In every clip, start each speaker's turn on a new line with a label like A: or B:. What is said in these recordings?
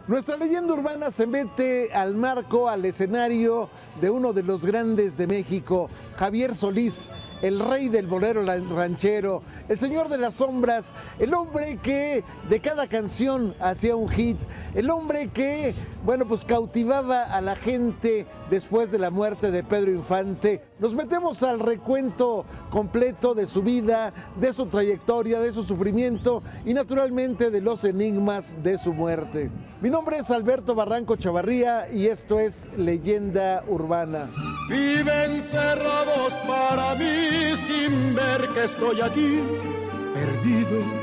A: Nuestra leyenda urbana se mete al marco, al escenario de uno de los grandes de México, Javier Solís, el rey del bolero ranchero, el señor de las sombras, el hombre que de cada canción hacía un hit, el hombre que, bueno, pues cautivaba a la gente después de la muerte de Pedro Infante. Nos metemos al recuento completo de su vida, de su trayectoria, de su sufrimiento y naturalmente de los enigmas de su muerte. Mi nombre es Alberto Barranco Chavarría y esto es Leyenda Urbana.
B: Viven cerrados para mí sin ver que estoy aquí perdido.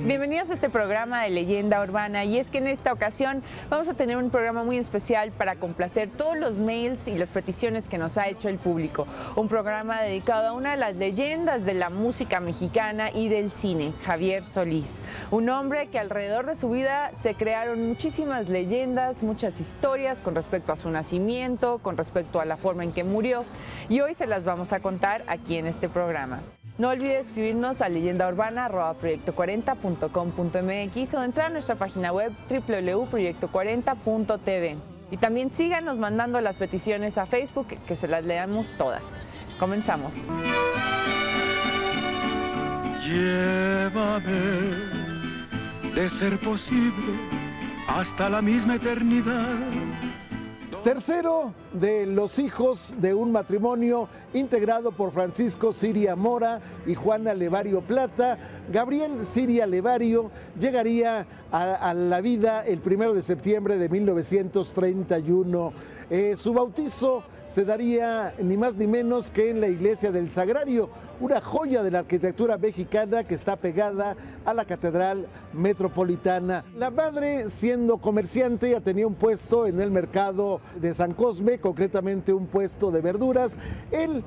C: Bienvenidos a este programa de Leyenda Urbana, y es que en esta ocasión vamos a tener un programa muy especial para complacer todos los mails y las peticiones que nos ha hecho el público. Un programa dedicado a una de las leyendas de la música mexicana y del cine, Javier Solís. Un hombre que alrededor de su vida se crearon muchísimas leyendas, muchas historias con respecto a su nacimiento, con respecto a la forma en que murió, y hoy se las vamos a contar aquí en este programa. No olvides escribirnos a leyendaurbana@proyecto40.com.mx o entrar a nuestra página web www.proyecto40.tv. Y también síganos mandando las peticiones a Facebook, que se las leamos todas. Comenzamos.
B: Llévame, de ser posible, hasta la misma eternidad.
A: Tercero de los hijos de un matrimonio integrado por Francisco Siria Mora y Juana Levario Plata, Gabriel Siria Levario llegaría a la vida el 1 de septiembre de 1931. Su bautizo se daría ni más ni menos que en la iglesia del Sagrario, una joya de la arquitectura mexicana que está pegada a la Catedral Metropolitana. La madre, siendo comerciante, ya tenía un puesto en el mercado de San Cosme, concretamente un puesto de verduras. Él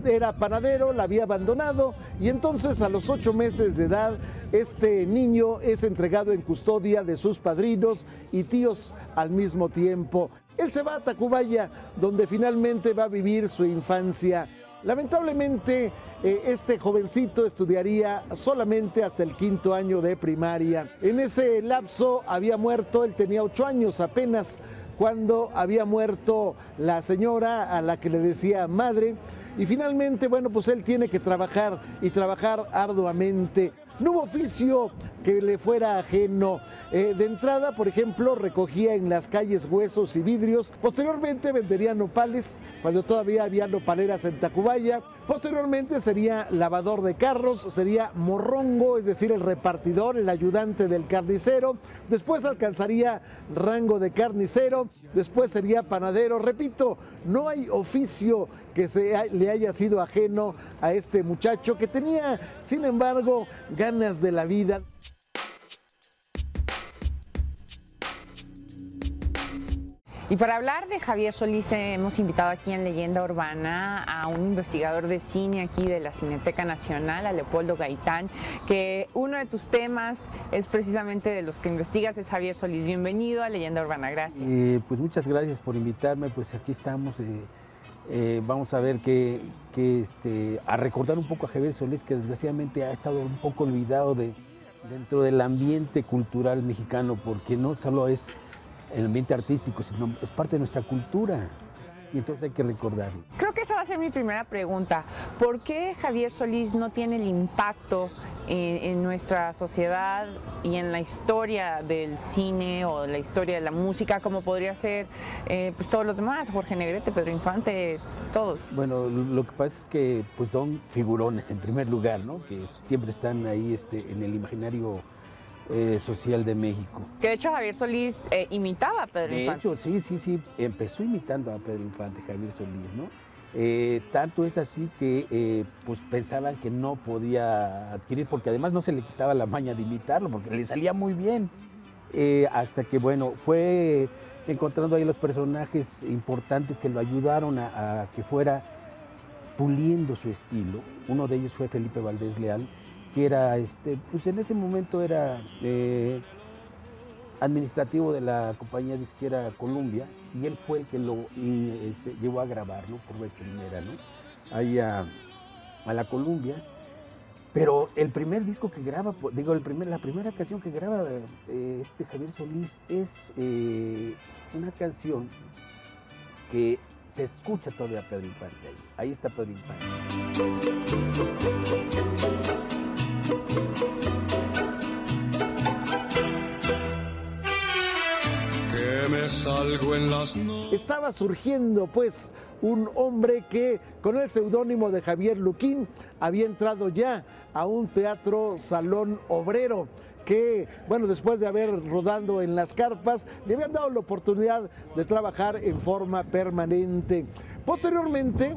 A: era panadero, la había abandonado, y entonces a los 8 meses de edad este niño es entregado en custodia de sus padrinos y tíos al mismo tiempo. Él se va a Tacubaya, donde finalmente va a vivir su infancia. Lamentablemente, este jovencito estudiaría solamente hasta el 5º año de primaria. En ese lapso había muerto, él tenía 8 años apenas, cuando había muerto la señora a la que le decía madre. Y finalmente, bueno, pues él tiene que trabajar y trabajar arduamente. No hubo oficio que le fuera ajeno. De entrada, por ejemplo, recogía en las calles huesos y vidrios. Posteriormente vendería nopales, cuando todavía había nopaleras en Tacubaya. Posteriormente sería lavador de carros, sería morrongo, es decir, el repartidor, el ayudante del carnicero. Después alcanzaría rango de carnicero. Después sería panadero. Repito, no hay oficio que le haya sido ajeno a este muchacho, que tenía, sin embargo, ganas de la vida.
C: Y para hablar de Javier Solís hemos invitado aquí en Leyenda Urbana a un investigador de cine aquí de la Cineteca Nacional, a Leopoldo Gaitán, que uno de tus temas es precisamente de los que investigas, es Javier Solís. Bienvenido a Leyenda Urbana, gracias.
D: Pues muchas gracias por invitarme, pues aquí estamos, vamos a ver a recordar un poco a Javier Solís, que desgraciadamente ha estado un poco olvidado dentro del ambiente cultural mexicano, porque no solo es el ambiente artístico, sino es parte de nuestra cultura, y entonces hay que recordarlo.
C: Creo que esa va a ser mi primera pregunta. ¿Por qué Javier Solís no tiene el impacto en nuestra sociedad y en la historia del cine o la historia de la música como podría ser pues todos los demás, Jorge Negrete, Pedro Infante, todos?
D: Bueno, lo que pasa es que pues son figurones en primer lugar, ¿no? Que siempre están ahí en el imaginario social de México.
C: Que de hecho Javier Solís imitaba a Pedro Infante.
D: De hecho, sí, empezó imitando a Pedro Infante, Javier Solís, ¿no? Tanto es así que pues pensaban que no podía adquirir, porque además no se le quitaba la maña de imitarlo, porque le salía muy bien. Hasta que, bueno, fue encontrando ahí los personajes importantes que lo ayudaron a que fuera puliendo su estilo. Uno de ellos fue Felipe Valdés Leal, que era, pues en ese momento era administrativo de la compañía disquera Columbia, y él fue el que lo llevó a grabar, ¿no? Por vez primera, ¿no? Ahí a la Columbia. Pero el primer disco que graba, la primera canción que graba Javier Solís es una canción que se escucha todavía a Pedro Infante ahí. Ahí está Pedro Infante.
B: Que me salgo en las noches.
A: Estaba surgiendo pues un hombre que con el seudónimo de Javier Luquín había entrado ya a un teatro Salón Obrero, que, bueno, después de haber rodado en las carpas, le habían dado la oportunidad de trabajar en forma permanente. Posteriormente,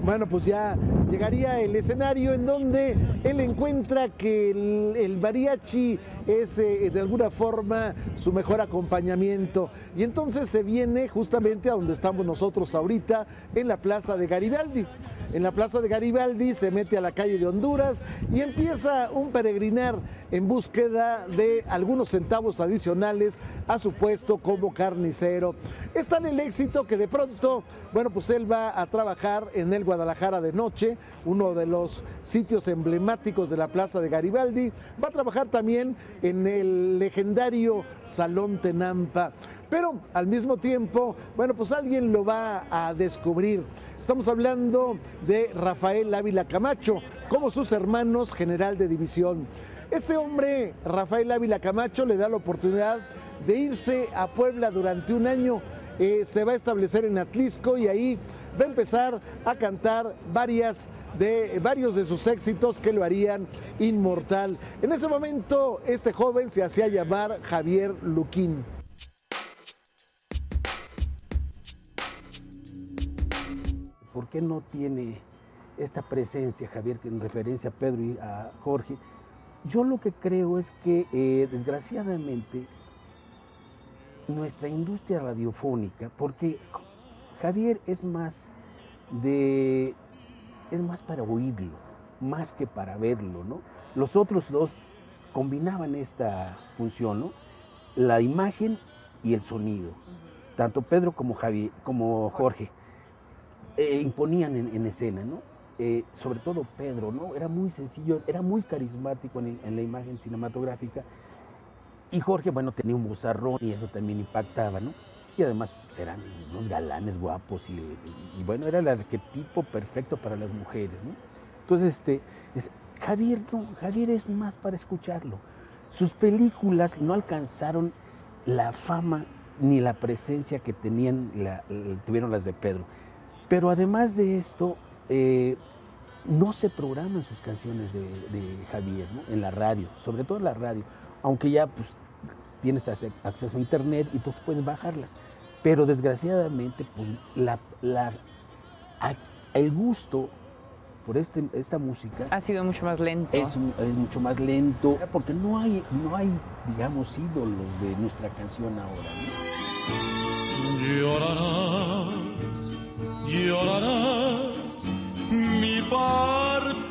A: bueno, pues ya llegaría el escenario en donde él encuentra que el mariachi es de alguna forma su mejor acompañamiento. Y entonces se viene justamente a donde estamos nosotros ahorita, en la Plaza de Garibaldi. En la Plaza de Garibaldi se mete a la calle de Honduras y empieza un peregrinar en búsqueda de algunos centavos adicionales a su puesto como carnicero. Es tan el éxito que de pronto, bueno, pues él va a trabajar en el Guadalajara de noche, uno de los sitios emblemáticos de la Plaza de Garibaldi. Va a trabajar también en el legendario Salón Tenampa. Pero al mismo tiempo, bueno, pues alguien lo va a descubrir. Estamos hablando de Rafael Ávila Camacho, como sus hermanos general de división. Este hombre, Rafael Ávila Camacho, le da la oportunidad de irse a Puebla durante un año. Se va a establecer en Atlisco y ahí va a empezar a cantar varios de sus éxitos que lo harían inmortal. En ese momento, este joven se hacía llamar Javier Luquín.
D: ¿Por qué no tiene esta presencia, Javier, en referencia a Pedro y a Jorge? Yo lo que creo es que, desgraciadamente, nuestra industria radiofónica, porque Javier es más para oírlo, más que para verlo, ¿no? Los otros dos combinaban esta función, ¿no? La imagen y el sonido. Tanto Pedro como Jorge imponían en escena, ¿no? Sobre todo Pedro, ¿no? Era muy sencillo, era muy carismático en la imagen cinematográfica. Y Jorge, bueno, tenía un vozarrón y eso también impactaba, ¿no? Y además pues, eran unos galanes guapos y bueno, era el arquetipo perfecto para las mujeres, ¿no? Entonces, Javier es más para escucharlo. Sus películas no alcanzaron la fama ni la presencia que tuvieron las de Pedro. Pero además de esto, no se programan sus canciones de Javier, ¿no? En la radio, sobre todo en la radio, aunque ya pues, tienes acceso a internet y tú puedes bajarlas. Pero desgraciadamente, pues, el gusto por esta música
C: ha sido mucho más lento.
D: Es mucho más lento, porque no hay, digamos, ídolos de nuestra canción ahora, ¿no?
B: Llorarás mi partida.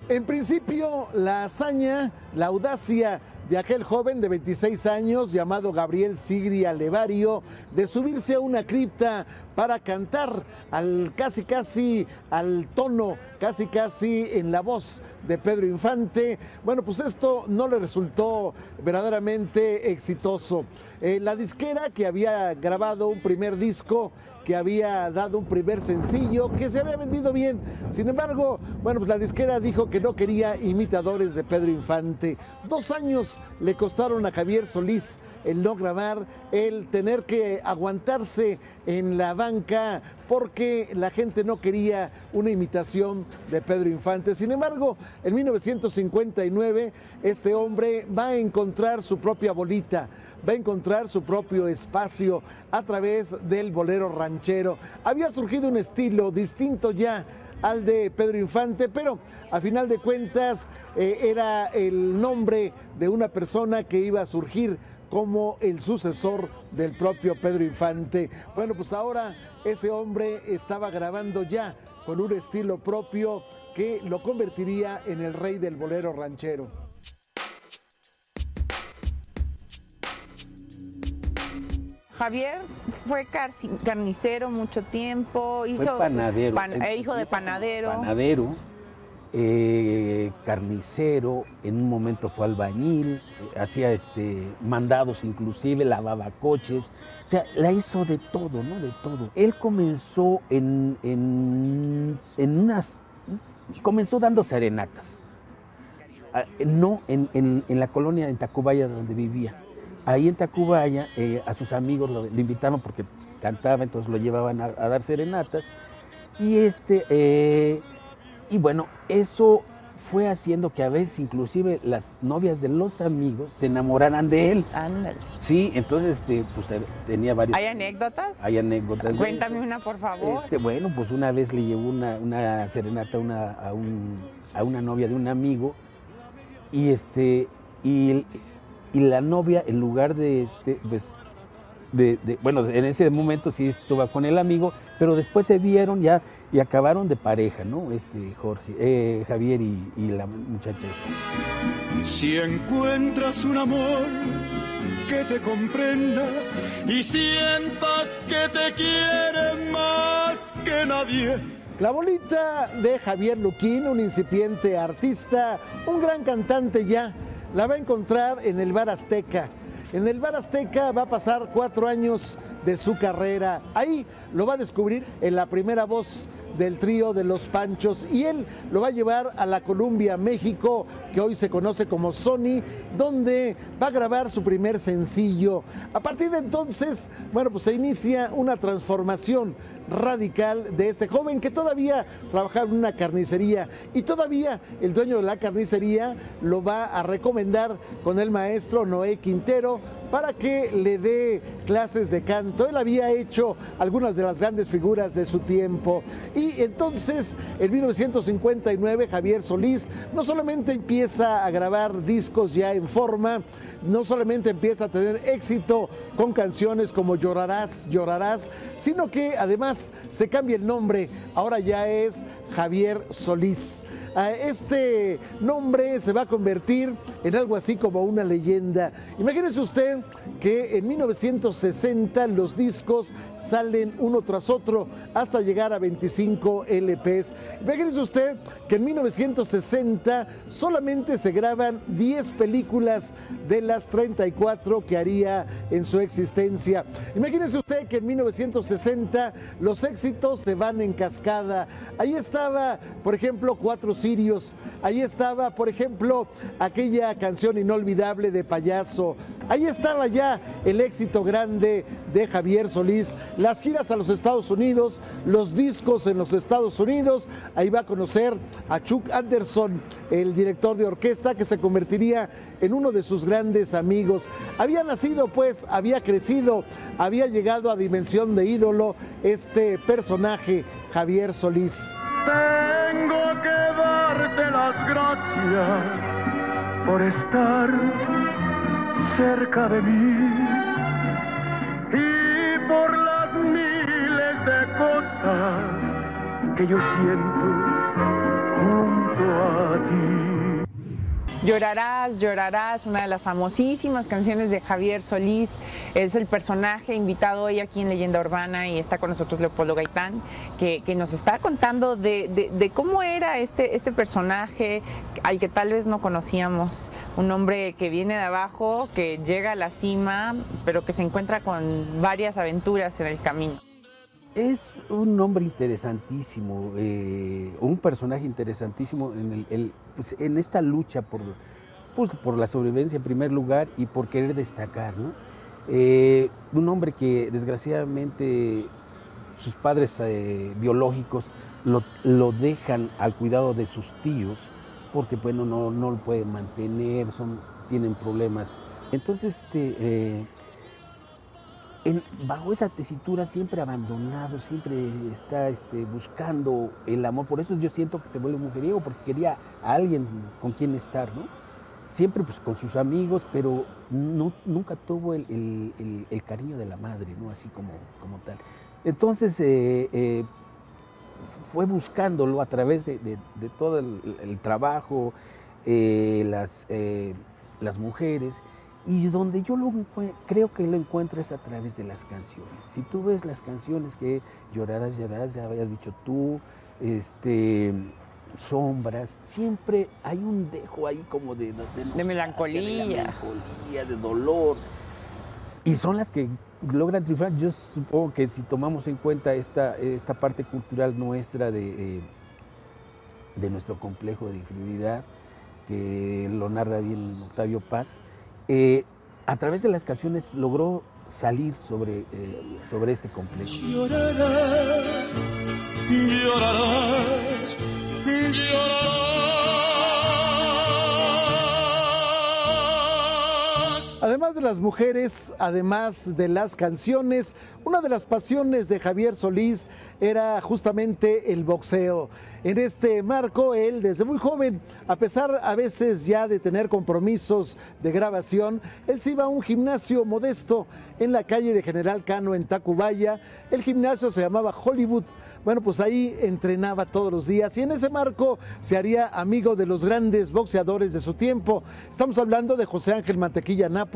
A: En principio, la hazaña, la audacia de aquel joven de 26 años llamado Gabriel Sigria Levario de subirse a una cripta para cantar casi al tono, casi en la voz de Pedro Infante. Bueno, pues esto no le resultó verdaderamente exitoso. La disquera, que había grabado un primer disco, que había dado un primer sencillo, que se había vendido bien. Sin embargo, bueno, pues la disquera dijo que no quería imitadores de Pedro Infante. 2 años le costaron a Javier Solís el no grabar, el tener que aguantarse en la banca porque la gente no quería una imitación de Pedro Infante. Sin embargo, en 1959, este hombre va a encontrar su propia bolita, va a encontrar su propio espacio a través del bolero ranchero. Había surgido un estilo distinto ya al de Pedro Infante, pero a final de cuentas era el nombre de una persona que iba a surgir como el sucesor del propio Pedro Infante. Bueno, pues ahora ese hombre estaba grabando ya con un estilo propio que lo convertiría en el rey del bolero ranchero.
C: Javier fue carnicero mucho tiempo,
D: Fue panadero.
C: Hijo de panadero.
D: Panadero, carnicero, en un momento fue albañil, hacía mandados inclusive, lavaba coches, o sea, la hizo de todo, ¿no? De todo. Él comenzó comenzó dando serenatas, no en la colonia de Tacubaya donde vivía. Ahí en Tacubaya a sus amigos le invitaban porque cantaba, entonces lo llevaban a dar serenatas. Y bueno, eso fue haciendo que a veces inclusive las novias de los amigos se enamoraran de él.
C: Ándale.
D: Sí, entonces pues tenía varios.
C: ¿Hay anécdotas?
D: Hay anécdotas.
C: Cuéntame una, por favor.
D: Bueno, pues una vez le llevó una serenata a una novia de un amigo y la novia, en lugar bueno, en ese momento sí estuvo con el amigo, pero después se vieron ya y acabaron de pareja, ¿no? Javier y la muchacha esta.
B: Si encuentras un amor que te comprenda y sientas que te quiere más que nadie.
A: La bolita de Javier Luquín, un incipiente artista, un gran cantante ya, la va a encontrar en el Bar Azteca. En el Bar Azteca va a pasar 4 años de su carrera. Ahí lo va a descubrir en la primera voz del trío de Los Panchos y él lo va a llevar a la Columbia, México, que hoy se conoce como Sony, donde va a grabar su primer sencillo. A partir de entonces, bueno, pues se inicia una transformación radical de este joven que todavía trabajaba en una carnicería y todavía el dueño de la carnicería lo va a recomendar con el maestro Noé Quintero para que le dé clases de canto. Él había hecho algunas de las grandes figuras de su tiempo y entonces en 1959 Javier Solís no solamente empieza a grabar discos ya en forma, no solamente empieza a tener éxito con canciones como Llorarás, Llorarás, sino que además se cambia el nombre, ahora ya es Javier Solís. Este nombre se va a convertir en algo así como una leyenda. Imagínese usted que en 1960 los discos salen uno tras otro hasta llegar a 25 LPs. Imagínese usted que en 1960 solamente se graban 10 películas de las 34 que haría en su existencia. Imagínese usted que en 1960 los éxitos se van en cascada. Ahí estaba, por ejemplo, Cuatro Cirios. Ahí estaba, por ejemplo, aquella canción inolvidable de Payaso. Ahí estaba ya el éxito grande de Javier Solís. Las giras a los Estados Unidos, los discos en los Estados Unidos. Ahí va a conocer a Chuck Anderson, el director de orquesta, que se convertiría en uno de sus grandes amigos. Había nacido, pues, había crecido, había llegado a dimensión de ídolo este personaje, Javier Solís.
B: Tengo que darte las gracias por estar cerca de mí y por las miles de cosas que yo siento junto a ti.
C: Llorarás, Llorarás, una de las famosísimas canciones de Javier Solís. Es el personaje invitado hoy aquí en Leyenda Urbana y está con nosotros Leopoldo Gaitán, que nos está contando de cómo era este personaje al que tal vez no conocíamos. Un hombre que viene de abajo, que llega a la cima, pero que se encuentra con varias aventuras en el camino.
D: Es un hombre interesantísimo, un personaje interesantísimo en esta lucha por la sobrevivencia en primer lugar y por querer destacar, ¿no? Un hombre que desgraciadamente sus padres biológicos lo dejan al cuidado de sus tíos porque bueno, no lo pueden mantener, tienen problemas. Entonces, bajo esa tesitura siempre abandonado, siempre está buscando el amor. Por eso yo siento que se vuelve mujeriego, porque quería a alguien con quien estar, ¿no? Siempre pues con sus amigos, pero nunca tuvo el cariño de la madre, ¿no? Así como tal. Entonces fue buscándolo a través de todo el trabajo, las mujeres, Y donde yo creo que lo encuentro es a través de las canciones. Si tú ves las canciones que Llorarás, llorarás, ya habías dicho tú, Sombras, siempre hay un dejo ahí como de
C: melancolía,
D: de dolor. Y son las que logran triunfar. Yo supongo que si tomamos en cuenta esta parte cultural nuestra de nuestro complejo de inferioridad, que lo narra bien Octavio Paz, a través de las canciones logró salir sobre este complejo.
B: Llorarás, llorarás, llorarás.
A: Además de las mujeres, además de las canciones, una de las pasiones de Javier Solís era justamente el boxeo. En este marco, él desde muy joven, a pesar a veces ya de tener compromisos de grabación, él se iba a un gimnasio modesto en la calle de General Cano en Tacubaya. El gimnasio se llamaba Hollywood. Bueno, pues ahí entrenaba todos los días y en ese marco se haría amigo de los grandes boxeadores de su tiempo. Estamos hablando de José Ángel Mantequilla Nápoles,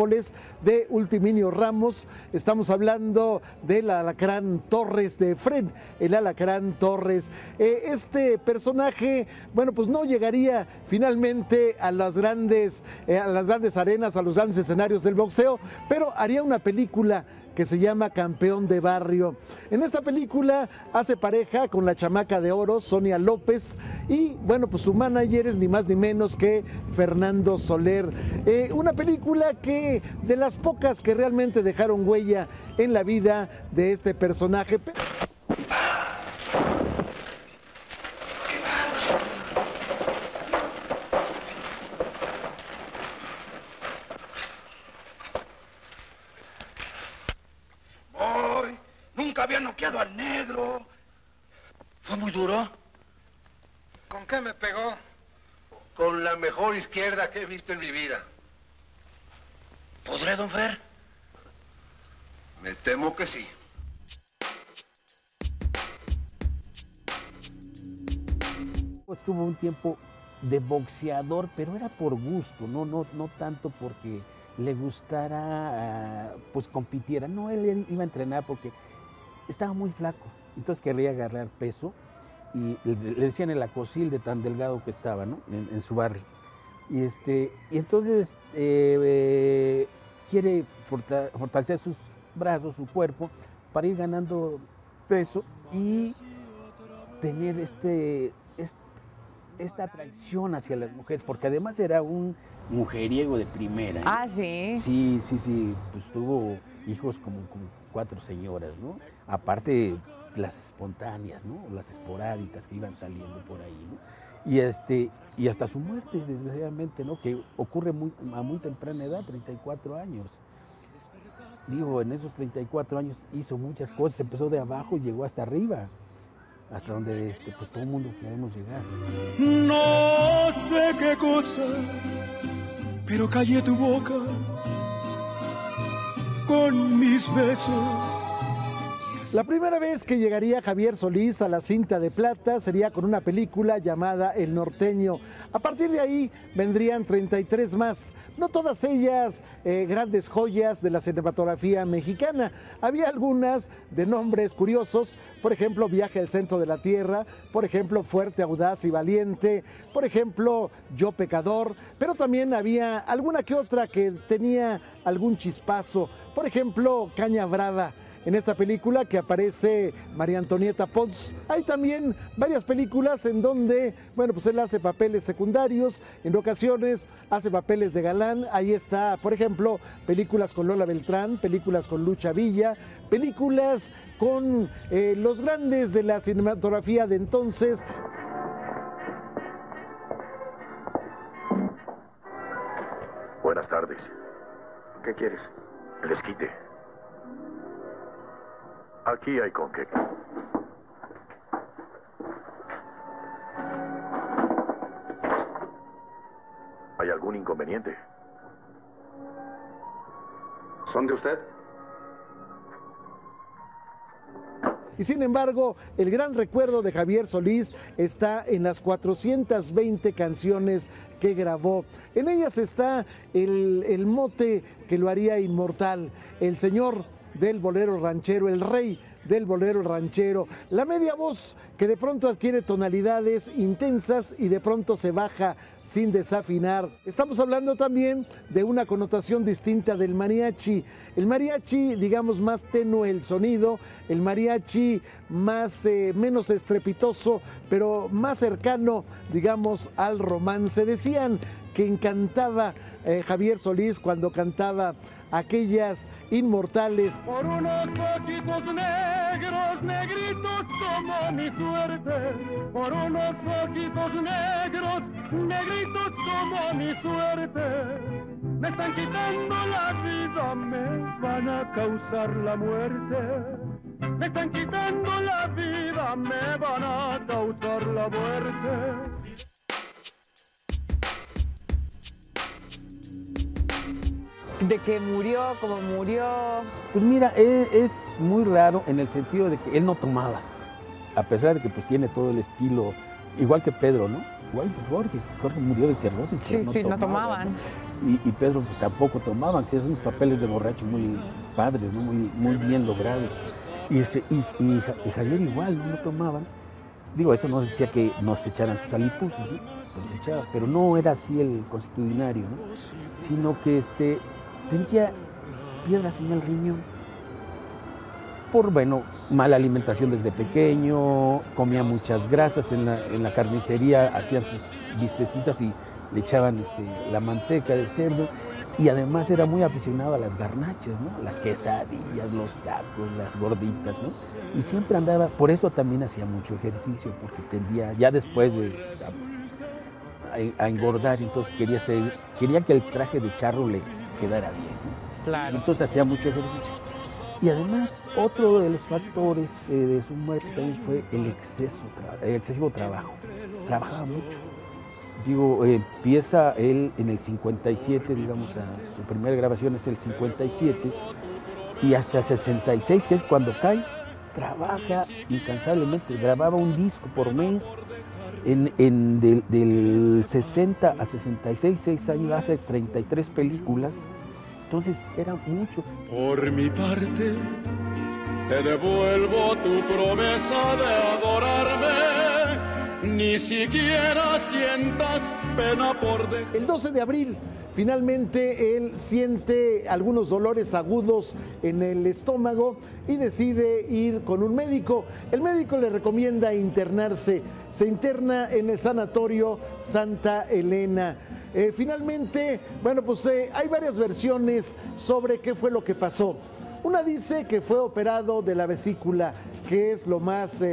A: de Ultiminio Ramos, estamos hablando del Alacrán Torres, de Fred, el Alacrán Torres. Este personaje, bueno, pues no llegaría finalmente a las grandes arenas, a los grandes escenarios del boxeo, pero haría una película que se llama Campeón de Barrio. En esta película hace pareja con la chamaca de oro, Sonia López, y bueno, pues su manager es ni más ni menos que Fernando Soler. Una película que de las pocas que realmente dejaron huella en la vida de este personaje.
E: Nunca había noqueado al negro. ¿Fue muy duro?
F: ¿Con qué me pegó? Con la mejor izquierda que he visto en mi vida.
E: ¿Podré, don Fer?
F: Me temo que sí.
D: Estuvo un tiempo de boxeador, pero era por gusto, no tanto porque le gustara, pues compitiera. No, él iba a entrenar porque estaba muy flaco, entonces quería agarrar peso y le decían el acosil de tan delgado que estaba, ¿no? En su barrio. Y entonces quiere fortalecer sus brazos, su cuerpo, para ir ganando peso y tener esta atracción hacia las mujeres, porque además era un mujeriego de primera.
C: Ah, ¿sí?
D: Sí, pues tuvo hijos como 4 señoras, ¿no? Aparte las espontáneas, ¿no? Las esporádicas que iban saliendo por ahí, ¿no? Y hasta su muerte, desgraciadamente, ¿no? Que ocurre a muy temprana edad, 34 años. Digo, en esos 34 años hizo muchas cosas, empezó de abajo y llegó hasta arriba, hasta donde pues todo el mundo queremos llegar.
B: No sé qué cosa, pero callé tu boca con mis besos.
A: La primera vez que llegaría Javier Solís a la cinta de plata sería con una película llamada El Norteño. A partir de ahí vendrían 33 más, no todas ellas grandes joyas de la cinematografía mexicana. Había algunas de nombres curiosos, por ejemplo, Viaje al Centro de la Tierra, por ejemplo, Fuerte, Audaz y Valiente, por ejemplo, Yo Pecador, pero también había alguna que otra que tenía algún chispazo, por ejemplo, Caña Brava. En esta película que aparece María Antonieta Pons. Hay también varias películas en donde, bueno, pues él hace papeles secundarios, en ocasiones hace papeles de galán. Ahí está, por ejemplo, películas con Lola Beltrán, películas con Lucha Villa, películas con los grandes de la cinematografía de entonces.
G: Buenas tardes. ¿Qué quieres? El esquite. Aquí hay con qué. ¿Hay algún inconveniente?
F: ¿Son de usted?
A: Y sin embargo, el gran recuerdo de Javier Solís está en las 420 canciones que grabó. En ellas está el mote que lo haría inmortal, el señor del bolero ranchero, el rey del bolero ranchero, la media voz que de pronto adquiere tonalidades intensas y de pronto se baja sin desafinar. Estamos hablando también de una connotación distinta del mariachi. El mariachi, digamos, más tenue el sonido, el mariachi más menos estrepitoso, pero más cercano, digamos, al romance. Decían que encantaba Javier Solís cuando cantaba aquellas inmortales.
B: Por unos ojitos negros, negritos como mi suerte. Por unos ojitos negros, negritos como mi suerte. Me están quitando la vida, me van a causar la muerte. Me están quitando la vida, me van a causar la muerte.
C: ¿De que murió, cómo murió?
D: Pues mira, es muy raro en el sentido de que él no tomaba, a pesar de que pues tiene todo el estilo, igual que Pedro, ¿no? Igual que Jorge. Jorge murió de cirrosis.
C: Sí, no tomaban.
D: Y Pedro tampoco tomaban, que son unos papeles de borracho muy padres, ¿no? Muy bien logrados. Y Javier igual, no tomaban. Digo, eso no decía que no se echaran sus alipuses, ¿no? Se los echaba, pero no era así el constitucionario, ¿no? Sino que tenía piedras en el riñón por, bueno, mala alimentación desde pequeño, comía muchas grasas en la carnicería, hacían sus vistecitas y le echaban la manteca de cerdo, y además era muy aficionado a las garnachas, ¿no? Las quesadillas, los tacos, las gorditas, ¿no? Y siempre andaba, por eso también hacía mucho ejercicio, porque tendía, ya después a engordar, entonces quería que el traje de charro le quedara bien, ¿no?
C: Claro.
D: Entonces hacía mucho ejercicio. Y además, otro de los factores de su muerte también fue el excesivo trabajo. Trabajaba mucho. Digo, empieza él en el 57, digamos, su primera grabación es el 57, y hasta el 66, que es cuando cae, trabaja incansablemente. Grababa un disco por mes. Del 60 al 66, 6 años, hace 33 películas. Entonces era mucho.
B: Por mi parte, te devuelvo tu promesa de adorarme. Ni siquiera sientas pena por dejar.
A: El 12 de abril, finalmente él siente algunos dolores agudos en el estómago y decide ir con un médico. El médico le recomienda internarse. Se interna en el sanatorio Santa Elena. Finalmente, bueno, pues hay varias versiones sobre qué fue lo que pasó. Una dice que fue operado de la vesícula, que es lo más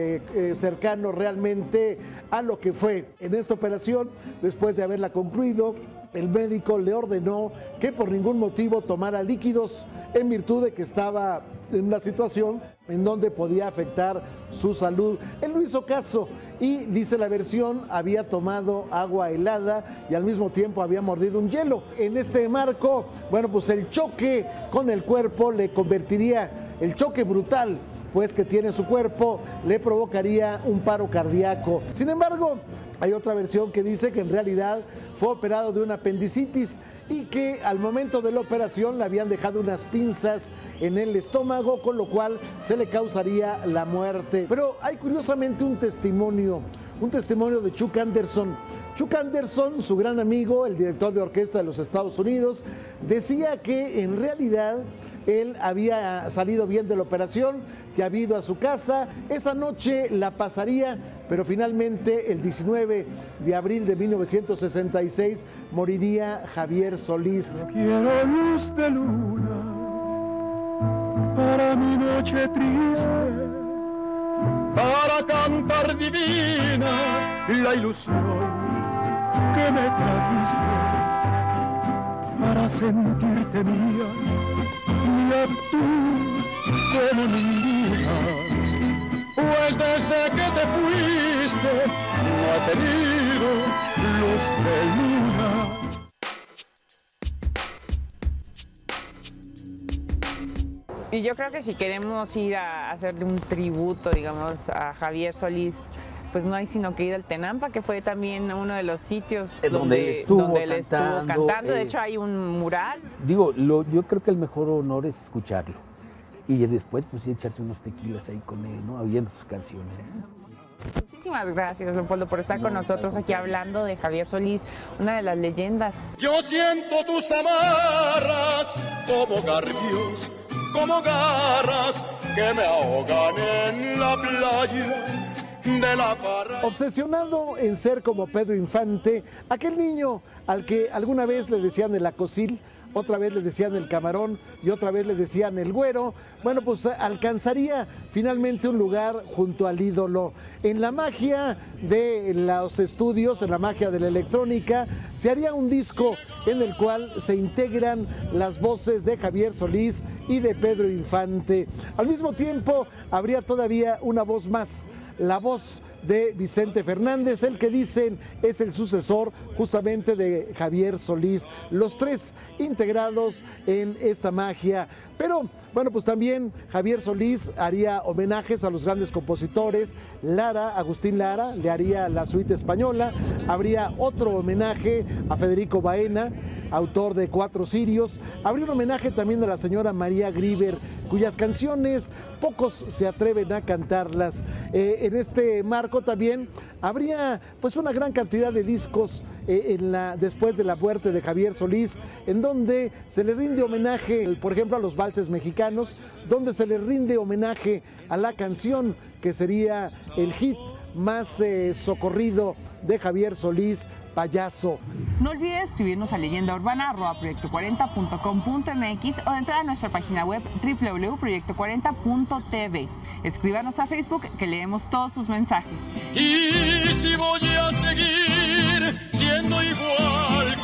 A: cercano realmente a lo que fue. En esta operación, después de haberla concluido, el médico le ordenó que por ningún motivo tomara líquidos en virtud de que estaba en una situación en donde podía afectar su salud. Él no hizo caso y, dice la versión, había tomado agua helada y al mismo tiempo había mordido un hielo. En este marco, bueno, pues el choque con el cuerpo le convertiría, el choque brutal pues que tiene su cuerpo, le provocaría un paro cardíaco. Sin embargo, hay otra versión que dice que en realidad fue operado de una apendicitis y que al momento de la operación le habían dejado unas pinzas en el estómago, con lo cual se le causaría la muerte. Pero hay curiosamente un testimonio de Chuck Anderson. Chuck Anderson, su gran amigo, el director de orquesta de los Estados Unidos, decía que en realidad él había salido bien de la operación, que había ido a su casa, esa noche la pasaría, pero finalmente el 19 de abril de 1966 moriría Javier Solís.
B: Quiero luz de luna para mi noche triste, para cantar divina la ilusión que me trajiste, para sentirte mía tú como ninguna, pues desde que te fuiste no he tenido luz de luna.
C: Y yo creo que si queremos ir a hacerle un tributo, digamos, a Javier Solís, pues no hay sino que ir al Tenampa, que fue también uno de los sitios
D: donde él estuvo
C: cantando. De hecho, hay un mural.
D: Digo, yo creo que el mejor honor es escucharlo. Y después, pues sí, echarse unos tequilas ahí con él, ¿no? Oyendo sus canciones, ¿no?
C: Muchísimas gracias, Leopoldo, por estar con nosotros aquí hablando de Javier Solís, una de las leyendas.
B: Yo siento tus amarras como garfios, como garras que me ahogan en la playa de la Parra.
A: Obsesionado en ser como Pedro Infante, aquel niño al que alguna vez le decían el acosil, otra vez le decían el camarón y otra vez le decían el güero, bueno, pues alcanzaría finalmente un lugar junto al ídolo. En la magia de los estudios, en la magia de la electrónica, se haría un disco en el cual se integran las voces de Javier Solís y de Pedro Infante. Al mismo tiempo, habría todavía una voz más, la voz de Vicente Fernández, el que dicen es el sucesor justamente de Javier Solís, los tres integrados en esta magia. Pero bueno, pues también Javier Solís haría homenajes a los grandes compositores. Agustín Lara le haría la suite española. Habría otro homenaje a Federico Baena, autor de Cuatro Cirios. Habría un homenaje también a la señora María Grieber, cuyas canciones pocos se atreven a cantarlas. En este marco también habría pues una gran cantidad de discos después de la muerte de Javier Solís, en donde se le rinde homenaje, por ejemplo, a los valses mexicanos, donde se le rinde homenaje a la canción que sería el hit más socorrido de Javier Solís, Payaso.
C: No olvides escribirnos a leyendaurbana@proyecto40.com.mx o de entrar a nuestra página web www.proyecto40.tv. Escríbanos a Facebook, que leemos todos sus mensajes.
B: Y si voy a seguir siendo igual